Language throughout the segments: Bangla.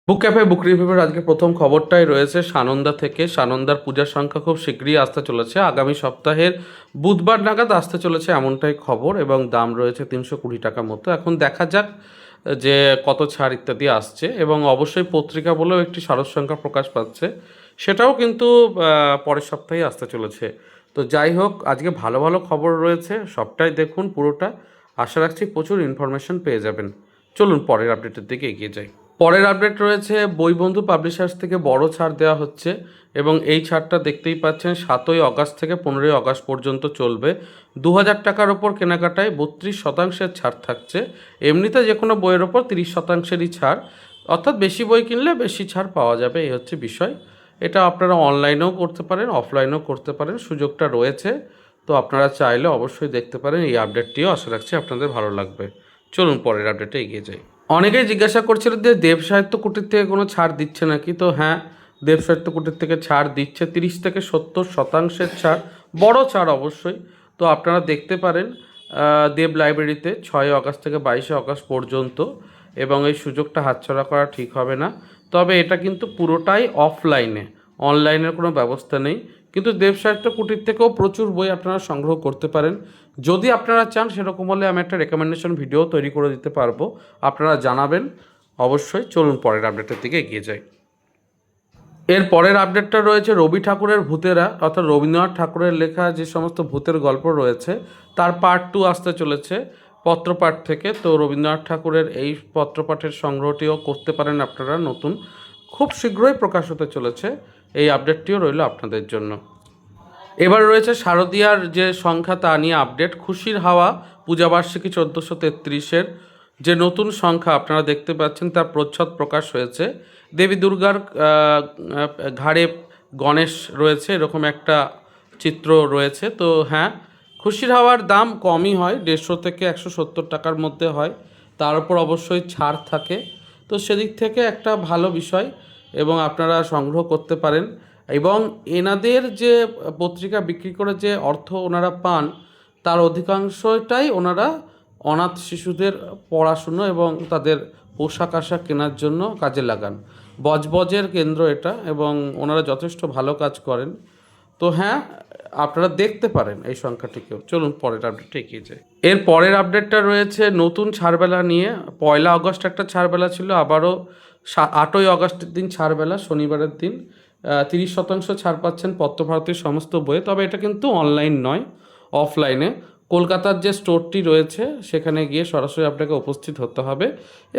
বুক ক্যাফে বুক রিভিউর আজকে প্রথম খবরটাই রয়েছে সানন্দা থেকে। সানন্দার পূজার সংখ্যা খুব শীঘ্রই আসতে চলেছে, আগামী সপ্তাহের বুধবার নাগাদ আসতে চলেছে এমনটাই খবর, এবং দাম রয়েছে 320 টাকা মতো। এখন দেখা যাক যে কত ছাড় ইত্যাদি আসছে, এবং অবশ্যই পত্রিকা বলেও একটি সারস সংখ্যা প্রকাশ পাচ্ছে, সেটাও কিন্তু পরের সপ্তাহে আসতে চলেছে। তো যাই হোক, আজকে ভালো ভালো খবর রয়েছে, সবটাই দেখুন পুরোটা। আশা রাখছি প্রচুর ইনফরমেশন পেয়ে যাবেন। চলুন পরের আপডেটের দিকে এগিয়ে যাই। পরের আপডেট রয়েছে বইবন্ধু পাবলিশার্স থেকে বড় ছাড় দেওয়া হচ্ছে, এবং এই ছাড়টা দেখতেই পাচ্ছেন 7ই অগাস্ট থেকে 15ই অগাস্ট পর্যন্ত চলবে। 2000 টাকার ওপর কেনাকাটায় 32% ছাড় থাকছে। এমনিতে যে কোনো বইয়ের ওপর 30%ই ছাড়, অর্থাৎ বেশি বই কিনলে বেশি ছাড় পাওয়া যাবে, এই হচ্ছে বিষয়। এটা আপনারা অনলাইনেও করতে পারেন, অফলাইনেও করতে পারেন, সুযোগটা রয়েছে। তো আপনারা চাইলে অবশ্যই দেখতে পারেন। এই আপডেটটিও আশা রাখছি আপনাদের ভালো লাগবে। চলুন পরের আপডেটে এগিয়ে যাই। অনেকেই জিজ্ঞাসা করছিল যে দেব সাহিত্য কুটির থেকে কোনো ছাড় দিচ্ছে নাকি। তো হ্যাঁ, দেব সাহিত্য কুটির থেকে ছাড় দিচ্ছে, 30 থেকে 70% ছাড়, বড় ছাড় অবশ্যই। তো আপনারা দেখতে পারেন দেব লাইব্রেরিতে 6ই অগাস্ট থেকে 22ই অগাস্ট পর্যন্ত, এবং এই সুযোগটা হাতছাড়া করা ঠিক হবে না। তবে এটা কিন্তু পুরোটাই অফলাইনে, অনলাইনের কোনো ব্যবস্থা নেই। কিন্তু দেব সাহিত্য কুটির থেকেও প্রচুর বই আপনারা সংগ্রহ করতে পারেন। যদি আপনারা চান সেরকম হলে আমি একটা রেকমেন্ডেশন ভিডিও তৈরি করে দিতে পারবো, আপনারা জানাবেন অবশ্যই। চলুন পরের আপডেটের দিকে এগিয়ে যাই। এর পরের আপডেটটা রয়েছে রবি ঠাকুরের ভূতেরা, অর্থাৎ রবীন্দ্রনাথ ঠাকুরের লেখা যে সমস্ত ভূতের গল্প রয়েছে তার পার্ট 2 আসতে চলেছে পত্রপাঠ থেকে। তো রবীন্দ্রনাথ ঠাকুরের এই পত্রপাঠের সংগ্রহটিও করতে পারেন আপনারা, নতুন খুব শীঘ্রই প্রকাশ হতে চলেছে। এই আপডেটটিও রইল আপনাদের জন্য। এবার রয়েছে শারদীয়ার যে সংখ্যা তা নিয়ে আপডেট। খুশির হাওয়া পূজাবার্ষিকী 1433-এর যে নতুন সংখ্যা আপনারা দেখতে পাচ্ছেন তার প্রচ্ছদ প্রকাশ হয়েছে। দেবী দুর্গার ঘাড়ে গণেশ রয়েছে, এরকম একটা চিত্র রয়েছে। তো হ্যাঁ, খুশির হাওয়ার দাম কমই হয়, 150 থেকে 170 টাকার মধ্যে হয়, তার উপর অবশ্যই ছাড় থাকে। তো সেদিক থেকে একটা ভালো বিষয়, এবং আপনারা সংগ্রহ করতে পারেন। এবং এনাদের যে পত্রিকা বিক্রি করে যে অর্থ ওনারা পান, তার অধিকাংশটাই ওনারা অনাথ শিশুদের পড়াশুনো এবং তাদের পোশাক আশাক কেনার জন্য কাজে লাগান। বজবজের কেন্দ্র এটা, এবং ওনারা যথেষ্ট ভালো কাজ করেন। তো হ্যাঁ, আপনারা দেখতে পারেন এই সংখ্যাটিকেও। চলুন পরের আপডেটটা এগিয়ে যাই। এর পরের আপডেটটা রয়েছে নতুন ছাড়বেলা নিয়ে। 1লা অগস্ট একটা ছাড়বেলা ছিল, আবারও 8ই অগস্টের দিন ছাড়বেলা, শনিবারের দিন 30% ছাড় পাচ্ছেন পত্রভারতীর সমস্ত বইয়ে। তবে এটা কিন্তু অনলাইন নয়, অফলাইনে। কলকাতার যে স্টোরটি রয়েছে সেখানে গিয়ে সরাসরি আপনাকে উপস্থিত হতে হবে,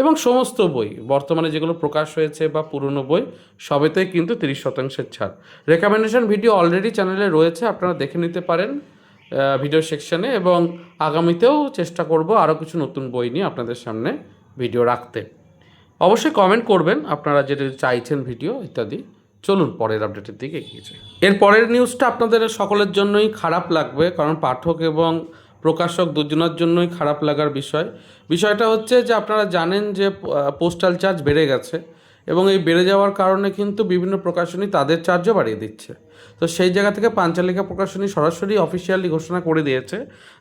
এবং সমস্ত বই বর্তমানে যেগুলো প্রকাশ হয়েছে বা পুরনো বই সবেতেই কিন্তু 30% ছাড়। রেকমেন্ডেশন ভিডিও অলরেডি চ্যানেলে রয়েছে, আপনারা দেখে নিতে পারেন ভিডিও সেকশানে, এবং আগামীতেও চেষ্টা করব আরও কিছু নতুন বই নিয়ে আপনাদের সামনে ভিডিও রাখতে। অবশ্যই কমেন্ট করবেন আপনারা যেটা চাইছেন ভিডিও ইত্যাদি। চলুন পরের আপডেটের দিকে এগিয়ে যাই। এর পরের নিউজটা আপনাদের সকলের জন্যই খারাপ লাগবে, কারণ পাঠক এবং প্রকাশক দুজনের জন্যই খারাপ লাগার বিষয়। বিষয়টা হচ্ছে যে আপনারা জানেন যে পোস্টাল চার্জ বেড়ে গেছে, এবং এই বেড়ে যাওয়ার কারণে কিন্তু বিভিন্ন প্রকাশনী তাদের চার্জও বাড়িয়ে দিচ্ছে। তো সেই জায়গা থেকে পাঞ্চালিকা প্রকাশনী সরাসরি অফিসিয়ালি ঘোষণা করে দিয়েছে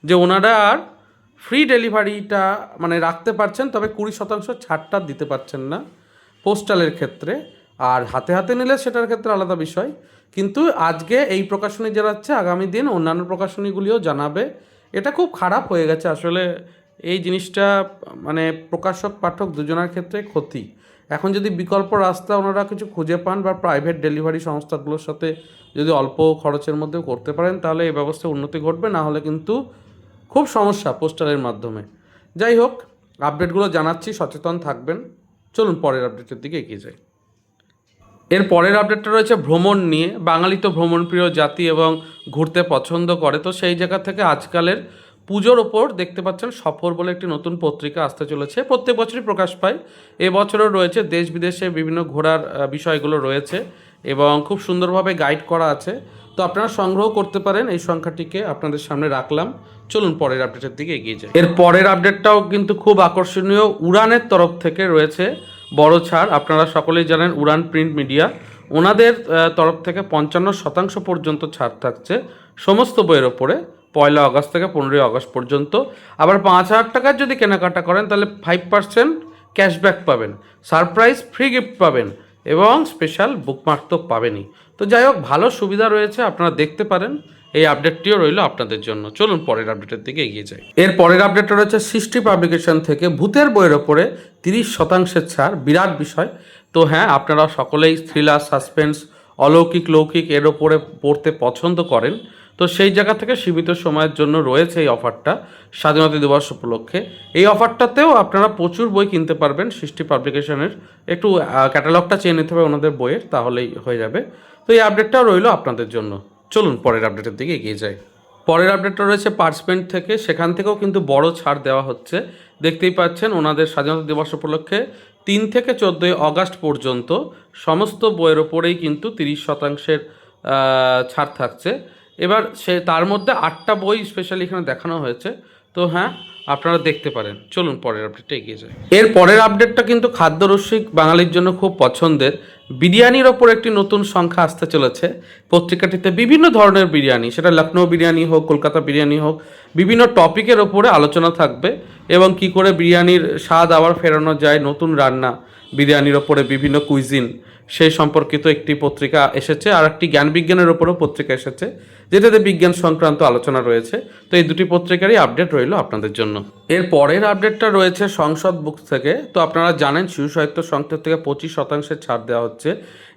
যে ওনারা আর ফ্রি ডেলিভারিটা মানে রাখতে পারছেন, তবে 20% ছাড়টা দিতে পারছেন না পোস্টালের ক্ষেত্রে। আর হাতে হাতে নিলে সেটার ক্ষেত্রে আলাদা বিষয়। কিন্তু আজকে এই প্রকাশনী জানাচ্ছে, আগামী দিন অন্যান্য প্রকাশনীগুলিও জানাবে। এটা খুব খারাপ হয়ে গেছে আসলে। এই জিনিসটা মানে প্রকাশক পাঠক দুজনের ক্ষেত্রে ক্ষতি। এখন যদি বিকল্প রাস্তা ওনারা কিছু খুঁজে পান, বা প্রাইভেট ডেলিভারি সংস্থাগুলোর সাথে যদি অল্প খরচের মধ্যে করতে পারেন, তাহলে এই ব্যবস্থায় উন্নতি ঘটবে। না হলে কিন্তু খুব সমস্যা পোস্টারের মাধ্যমে। যাই হোক, আপডেটগুলো জানাচ্ছি, সচেতন থাকবেন। চলুন পরের আপডেটের দিকে এগিয়ে যাই। এর পরের আপডেটটা রয়েছে ভ্রমণ নিয়ে। বাঙালি তো ভ্রমণপ্রিয় জাতি এবং ঘুরতে পছন্দ করে। তো সেই জায়গা থেকে আজকালের পুজোর ওপর দেখতে পাচ্ছেন সফর বলে একটি নতুন পত্রিকা আসতে চলেছে, প্রত্যেক বছরই প্রকাশ পায়। এবছরও রয়েছে দেশ বিদেশে বিভিন্ন ঘোরার বিষয়গুলো রয়েছে, এবং খুব সুন্দরভাবে গাইড করা আছে। তো আপনারা সংগ্রহ করতে পারেন, এই সংখ্যাটিকে আপনাদের সামনে রাখলাম। চলুন পরের আপডেটের দিকে এগিয়ে যাই। এর পরের আপডেটটাও কিন্তু খুব আকর্ষণীয়। উড়ানের তরফ থেকে রয়েছে বড় ছাড়। আপনারা সকলেই জানেন উড়ান প্রিন্ট মিডিয়া, ওনাদের তরফ থেকে 55% পর্যন্ত ছাড় থাকছে সমস্ত বইয়ের ওপরে 1লা অগাস্ট থেকে 15ই অগাস্ট পর্যন্ত। আবার 5,000 টাকার যদি কেনাকাটা করেন তাহলে 5% ক্যাশব্যাক পাবেন, সারপ্রাইজ ফ্রি গিফট পাবেন এবং স্পেশাল বুকমার্ক তো পাবেনই। তো যাই হোক, ভালো সুবিধা রয়েছে, আপনারা দেখতে পারেন। এই আপডেটটিও রইল আপনাদের জন্য। চলুন পরের আপডেটের দিকে এগিয়ে যাই। এর পরের আপডেটটা রয়েছে সৃষ্টি পাবলিকেশন থেকে ভূতের বইয়ের ওপরে 30% ছাড়, বিরাট বিষয়। তো হ্যাঁ, আপনারা সকলেই থ্রিলার, সাসপেন্স, অলৌকিক লৌকিক এর ওপরে পড়তে পছন্দ করেন। তো সেই জায়গা থেকে সীমিত সময়ের জন্য রয়েছে এই অফারটা, স্বাধীনতা দিবস উপলক্ষে। এই অফারটাতেও আপনারা প্রচুর বই কিনতে পারবেন সৃষ্টি পাবলিকেশনের। একটু ক্যাটালগটা চেয়ে নিতে হবে ওনাদের বইয়ের, তাহলেই হয়ে যাবে। তো এই আপডেটটাও রইল আপনাদের জন্য। চলুন পরের আপডেটের দিকে এগিয়ে যাই। পরের আপডেটটা রয়েছে পার্সপেন্ট থেকে, সেখান থেকেও কিন্তু বড় ছাড় দেওয়া হচ্ছে। দেখতেই পাচ্ছেন ওনাদের স্বাধীনতা দিবস উপলক্ষে 3 থেকে 14 আগস্ট পর্যন্ত সমস্ত বইয়ের ওপরেই কিন্তু 30% ছাড় থাকছে। এবার তার মধ্যে 8টা বই স্পেশালি এখানে দেখানো হয়েছে। তো হ্যাঁ, আপনারা দেখতে পারেন। চলুন পরের আপডেটটা এগিয়ে যায়। এর পরের আপডেটটা কিন্তু খাদ্যরসিক বাঙালির জন্য খুব পছন্দের। বিরিয়ানির ওপর একটি নতুন সংখ্যা আসতে চলেছে। পত্রিকাটিতে বিভিন্ন ধরনের বিরিয়ানি, সেটা লখনৌ বিরিয়ানি হোক, কলকাতা বিরিয়ানি হোক, বিভিন্ন টপিকের ওপরে আলোচনা থাকবে এবং কি করে বিরিয়ানির স্বাদ আবার ফেরানো যায়, নতুন রান্না, বিরিয়ানির ওপরে বিভিন্ন কুইজিন, সেই সম্পর্কিত একটি পত্রিকা এসেছে। আর একটি জ্ঞান বিজ্ঞানের ওপরেও পত্রিকা এসেছে, যেটাতে বিজ্ঞান সংক্রান্ত আলোচনা রয়েছে। তো এই দুটি পত্রিকারই আপডেট রইল আপনাদের জন্য। এর পরের আপডেটটা রয়েছে সংসদ বুকস থেকে। তো আপনারা জানেন শিশু সাহিত্য সংস্থা থেকে 25% ছাড় দেওয়া হচ্ছে।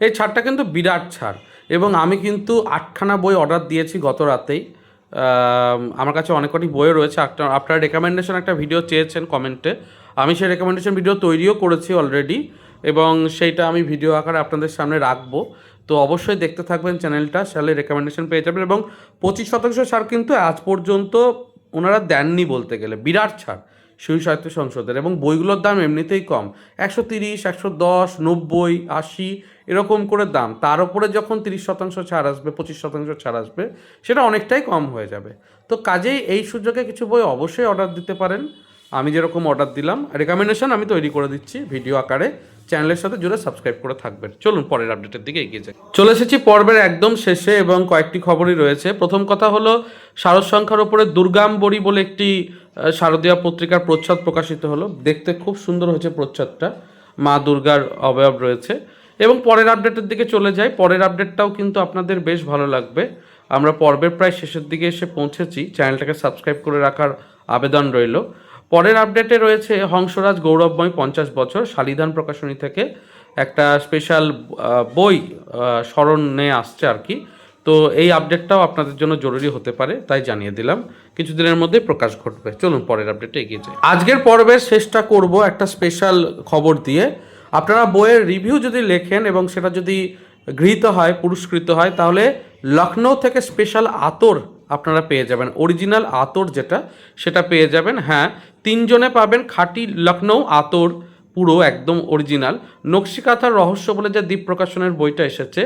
এই ছাড়টা কিন্তু বিরাট ছাড়, এবং আমি কিন্তু 8খানা বই অর্ডার দিয়েছি গত রাতেই। আমার কাছে অনেক কটি বই রয়েছে। আপনারা রেকমেন্ডেশন একটা ভিডিও চেয়েছেন কমেন্টে, আমি সেই রেকমেন্ডেশন ভিডিও তৈরিও করেছি অলরেডি, এবং সেইটা আমি ভিডিও আকারে আপনাদের সামনে রাখবো। তো অবশ্যই দেখতে থাকবেন চ্যানেলটা, সালে রেকমেন্ডেশন পেয়ে যাবেন। এবং 25% ছাড় কিন্তু আজ পর্যন্ত ওনারা দেননি বলতে গেলে, বিরাট ছাড় শিশু সাহিত্য সংসদের। এবং বইগুলোর দাম এমনিতেই কম, 130, 110, 90, 80 এরকম করে দাম। তার উপরে যখন 30% ছাড় আসবে, 25% ছাড় আসবে, সেটা অনেকটাই কম হয়ে যাবে। তো কাজেই এই সুযোগে কিছু বই অবশ্যই অর্ডার দিতে পারেন। আমি যেরকম অর্ডার দিলাম, রেকমেন্ডেশন আমি তৈরি করে দিচ্ছি ভিডিও আকারে, চ্যানেলের সাথে জুড়ে সাবস্ক্রাইব করে থাকবেন। চলুন পরের আপডেটের দিকে এগিয়ে যাই। চলে এসেছি পর্বের একদম শেষে, এবং কয়েকটি খবরই রয়েছে। প্রথম কথা হলো শারদ সংখ্যার ওপরে দুর্গাম্বরী বলে একটি শারদীয়া পত্রিকার প্রচ্ছদ প্রকাশিত হলো। দেখতে খুব সুন্দর হয়েছে প্রচ্ছদটা, মা দুর্গার অবয়ব রয়েছে। এবং পরের আপডেটের দিকে চলে যাই। পরের আপডেটটাও কিন্তু আপনাদের বেশ ভালো লাগবে। আমরা পর্বের প্রায় শেষের দিকে এসে পৌঁছেছি, চ্যানেলটাকে সাবস্ক্রাইব করে রাখার আবেদন রইল। পরের আপডেটে রয়েছে হংসরাজ গৌরবময় 50 বছর, শালিধান প্রকাশনী থেকে একটা স্পেশাল বই স্মরণে আসছে আর কি। তো এই আপডেটটাও আপনাদের জন্য জরুরি হতে পারে, তাই জানিয়ে দিলাম। কিছুদিনের মধ্যে প্রকাশ ঘটবে। চলুন পরের আপডেটে এগিয়ে যাই। আজকের পর্বের শেষটা করব একটা স্পেশাল খবর দিয়ে। আপনারা বইয়ের রিভিউ যদি লেখেন এবং সেটা যদি গৃহীত হয়, পুরস্কৃত হয়, তাহলে লখনৌ থেকে স্পেশাল আতর আপনারা পেয়ে যাবেন। অরিজিনাল আতর যেটা, সেটা পেয়ে যাবেন। হ্যাঁ, 3 জনে পাবেন খাঁটি লখনৌ আতর, পুরো একদম অরিজিনাল। নকশিকাঁথার রহস্য বলে যে দ্বীপ প্রকাশনের বইটা এসেছে,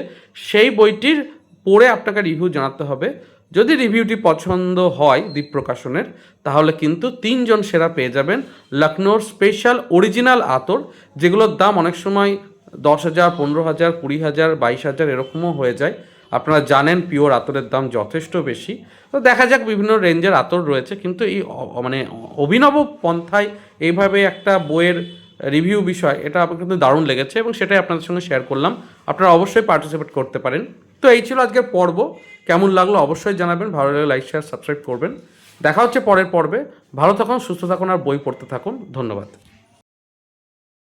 সেই বইটির পড়ে আপনাকে রিভিউ জানাতে হবে। যদি রিভিউটি পছন্দ হয় দ্বীপ প্রকাশনের, তাহলে কিন্তু 3 জন সেরা পেয়ে যাবেন লখনৌর স্পেশাল অরিজিনাল আতর, যেগুলোর দাম অনেক সময় 10,000, 15,000, 20,000, 22,000 এরকমও হয়ে যায়। আপনারা জানেন পিওর আতরের দাম যথেষ্ট বেশি। তো দেখা যাক, বিভিন্ন রেঞ্জের আতর রয়েছে, কিন্তু এই মানে অভিনব পন্থায় এইভাবে একটা বইয়ের রিভিউ বিষয়, এটা আমার কিন্তু দারুণ লেগেছে, এবং সেটাই আপনাদের সঙ্গে শেয়ার করলাম। আপনারা অবশ্যই পার্টিসিপেট করতে পারেন। তো এই ছিল আজকের পর্ব। কেমন লাগলো অবশ্যই জানাবেন। ভালো লাগলে লাইক, শেয়ার, সাবস্ক্রাইব করবেন। দেখা হচ্ছে পরের পর্বে। ভালো থাকুন, সুস্থ থাকুন, আর বই পড়তে থাকুন। ধন্যবাদ।